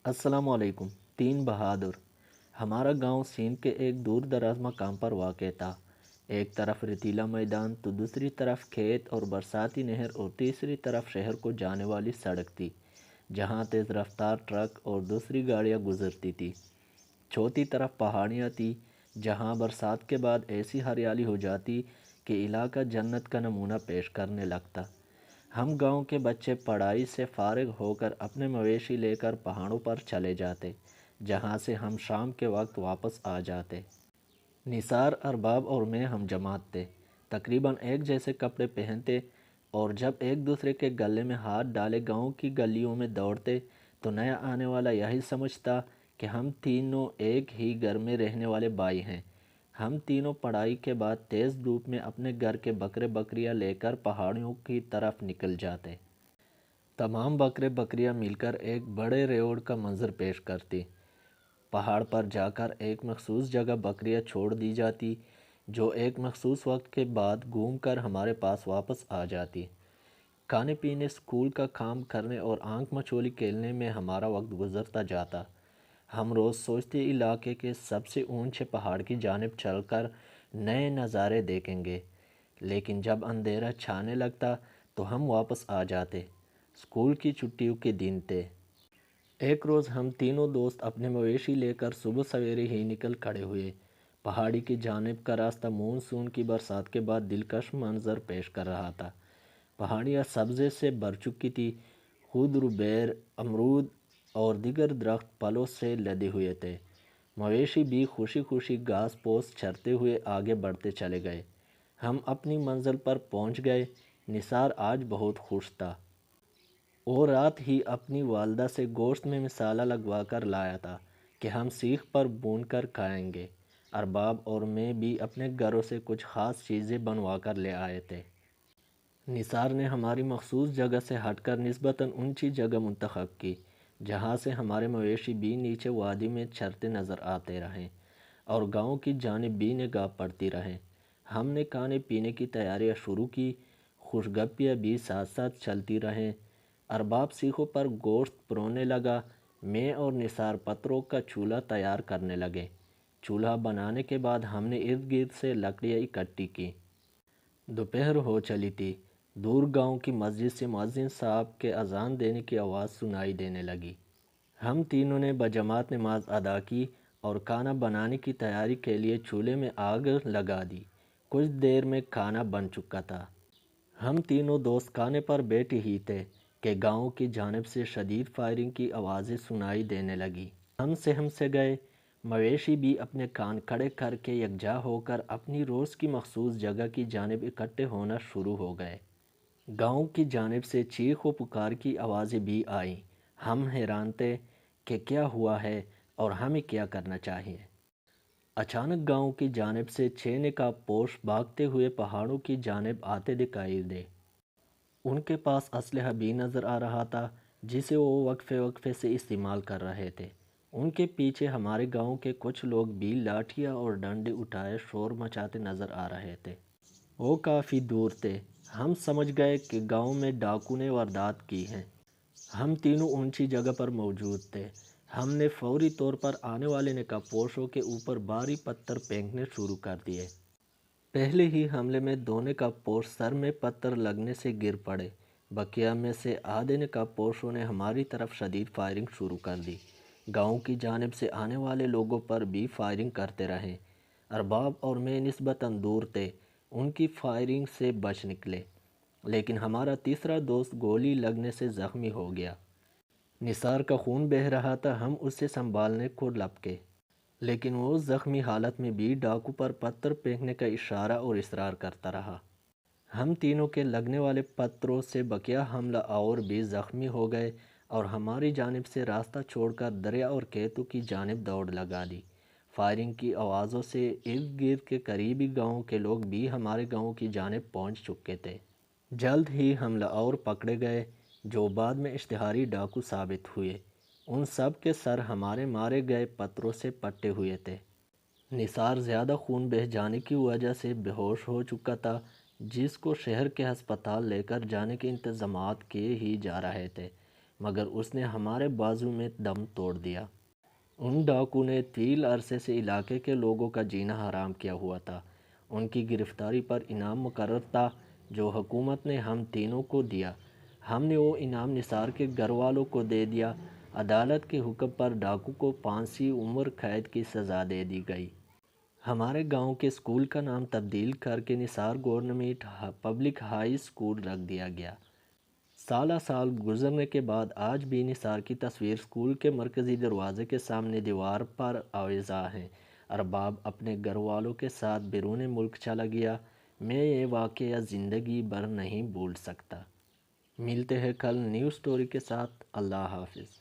السلام علیکم۔ تین بہادر۔ ہمارا گاؤں سندھ کے ایک دور دراز مقام پر واقع تھا۔ ایک طرف ریتیلا میدان تو دوسری طرف کھیت اور برساتی نہر اور تیسری طرف شہر کو جانے والی سڑک تھی، جہاں تیز رفتار ٹرک اور دوسری گاڑیاں گزرتی تھی۔ چوتھی طرف پہاڑیاں تھیں، جہاں برسات کے بعد ایسی ہریالی ہو جاتی کہ علاقہ جنت کا نمونہ پیش کرنے لگتا۔ ہم گاؤں کے بچے پڑھائی سے فارغ ہو کر اپنے مویشی لے کر پہاڑوں پر چلے جاتے، جہاں سے ہم شام کے وقت واپس آ جاتے۔ نثار، ارباب اور میں ہم جماعت تھے، تقریباً ایک جیسے کپڑے پہنتے، اور جب ایک دوسرے کے گلے میں ہاتھ ڈالے گاؤں کی گلیوں میں دوڑتے تو نیا آنے والا یہی سمجھتا کہ ہم تینوں ایک ہی گھر میں رہنے والے بھائی ہیں۔ ہم تینوں پڑھائی کے بعد تیز دھوپ میں اپنے گھر کے بکرے بکریاں لے کر پہاڑیوں کی طرف نکل جاتے۔ تمام بکرے بکریاں مل کر ایک بڑے ریوڑ کا منظر پیش کرتی۔ پہاڑ پر جا کر ایک مخصوص جگہ بکریاں چھوڑ دی جاتی، جو ایک مخصوص وقت کے بعد گھوم کر ہمارے پاس واپس آ جاتی۔ کھانے پینے، اسکول کا کام کرنے اور آنکھ مچولی کھیلنے میں ہمارا وقت گزرتا جاتا۔ ہم روز سوچتے علاقے کے سب سے اونچے پہاڑ کی جانب چل کر نئے نظارے دیکھیں گے، لیکن جب اندھیرا چھانے لگتا تو ہم واپس آ جاتے۔ اسکول کی چھٹیوں کے دن تھے۔ ایک روز ہم تینوں دوست اپنے مویشی لے کر صبح سویرے ہی نکل کھڑے ہوئے۔ پہاڑی کی جانب کا راستہ مونسون کی برسات کے بعد دلکش منظر پیش کر رہا تھا۔ پہاڑیاں سبزے سے بھر چکی تھی، خودرو، بیر، امرود اور دیگر درخت پھلوں سے لدے ہوئے تھے۔ مویشی بھی خوشی خوشی گھاس پوس چرتے ہوئے آگے بڑھتے چلے گئے۔ ہم اپنی منزل پر پہنچ گئے۔ نثار آج بہت خوش تھا۔ وہ رات ہی اپنی والدہ سے گوشت میں مسالہ لگوا کر لایا تھا کہ ہم سیخ پر بھون کر کھائیں گے۔ ارباب اور میں بھی اپنے گھروں سے کچھ خاص چیزیں بنوا کر لے آئے تھے۔ نثار نے ہماری مخصوص جگہ سے ہٹ کر نسبتاً اونچی جگہ منتخب کی، جہاں سے ہمارے مویشی بھی نیچے وادی میں چرتے نظر آتے رہیں اور گاؤں کی جانب بھی نگاہ پڑتی رہیں۔ ہم نے کھانے پینے کی تیاریاں شروع کی، خوش گپیاں بھی ساتھ ساتھ چلتی رہیں۔ ارباب سیخوں پر گوشت پرونے لگا، میں اور نثار پتھروں کا چولہا تیار کرنے لگے۔ چولہا بنانے کے بعد ہم نے ارد گرد سے لکڑیاں اکٹھی کی۔ دوپہر ہو چلی تھی۔ دور گاؤں کی مسجد سے مؤذن صاحب کے اذان دینے کی آواز سنائی دینے لگی۔ ہم تینوں نے بجماعت نماز ادا کی اور کھانا بنانے کی تیاری کے لیے چولہے میں آگ لگا دی۔ کچھ دیر میں کھانا بن چکا تھا۔ ہم تینوں دوست کھانے پر بیٹھے ہی تھے کہ گاؤں کی جانب سے شدید فائرنگ کی آوازیں سنائی دینے لگیں۔ ہم سہم سے گئے۔ مویشی بھی اپنے کان کھڑے کر کے یکجا ہو کر اپنی روز کی مخصوص جگہ کی جانب اکٹھے ہونا شروع ہو گئے۔ گاؤں کی جانب سے چیخ و پکار کی آوازیں بھی آئیں۔ ہم حیران تھے کہ کیا ہوا ہے اور ہمیں کیا کرنا چاہیے۔ اچانک گاؤں کی جانب سے 6 نقاب پوش بھاگتے ہوئے پہاڑوں کی جانب آتے دکھائی دے۔ ان کے پاس اسلحہ بھی نظر آ رہا تھا، جسے وہ وقفے وقفے سے استعمال کر رہے تھے۔ ان کے پیچھے ہمارے گاؤں کے کچھ لوگ بھی لاٹھیاں اور ڈنڈے اٹھائے شور مچاتے نظر آ رہے تھے۔ وہ کافی دور تھے۔ ہم سمجھ گئے کہ گاؤں میں ڈاکو نے واردات کی ہے۔ ہم تینوں اونچی جگہ پر موجود تھے۔ ہم نے فوری طور پر آنے والے نقاب پوشوں کے اوپر بھاری پتھر پھینکنے شروع کر دیے۔ پہلے ہی حملے میں 2 نقاب پوش سر میں پتھر لگنے سے گر پڑے۔ بقیہ میں سے آدھے نقاب پوشوں نے ہماری طرف شدید فائرنگ شروع کر دی۔ گاؤں کی جانب سے آنے والے لوگوں پر بھی فائرنگ کرتے رہے۔ ارباب اور میں نسبتاً دور تھے، ان کی فائرنگ سے بچ نکلے، لیکن ہمارا تیسرا دوست گولی لگنے سے زخمی ہو گیا۔ نثار کا خون بہہ رہا تھا۔ ہم اسے سنبھالنے کو لپکے، لیکن وہ زخمی حالت میں بھی ڈاکو پر پتھر پھینکنے کا اشارہ اور اصرار کرتا رہا۔ ہم تینوں کے لگنے والے پتھروں سے بقیہ حملہ آور بھی زخمی ہو گئے اور ہماری جانب سے راستہ چھوڑ کر دریا اور کھیتوں کی جانب دوڑ لگا دی۔ فائرنگ کی آوازوں سے ارد گرد کے قریبی گاؤں کے لوگ بھی ہمارے گاؤں کی جانب پہنچ چکے تھے۔ جلد ہی حملہ آور پکڑے گئے، جو بعد میں اشتہاری ڈاکو ثابت ہوئے۔ ان سب کے سر ہمارے مارے گئے پتھروں سے پٹے ہوئے تھے۔ نثار زیادہ خون بہہ جانے کی وجہ سے بے ہوش ہو چکا تھا، جس کو شہر کے ہسپتال لے کر جانے کے انتظامات کیے ہی جا رہے تھے۔ مگر اس نے ہمارے بازو میں دم توڑ دیا۔ ان ڈاکو نے طویل عرصے سے علاقے کے لوگوں کا جینا حرام کیا ہوا تھا۔ ان کی گرفتاری پر انعام مقرر تھا جو حکومت نے ہم تینوں کو دیا۔ ہم نے وہ انعام نثار کے گھر والوں کو دے دیا۔ عدالت کے حکم پر ڈاکو کو 5 عمر قید کی سزا دے دی گئی۔ ہمارے گاؤں کے اسکول کا نام تبدیل کر کے نثار گورنمنٹ پبلک ہائی اسکول رکھ دیا گیا۔ سالہ سال گزرنے کے بعد آج بھی نثار کی تصویر اسکول کے مرکزی دروازے کے سامنے دیوار پر آویزاں ہے۔ ارباب اپنے گھر والوں کے ساتھ بیرون ملک چلا گیا۔ میں یہ واقعہ زندگی بھر نہیں بھول سکتا۔ ملتے ہیں کل نیو سٹوری کے ساتھ۔ اللہ حافظ۔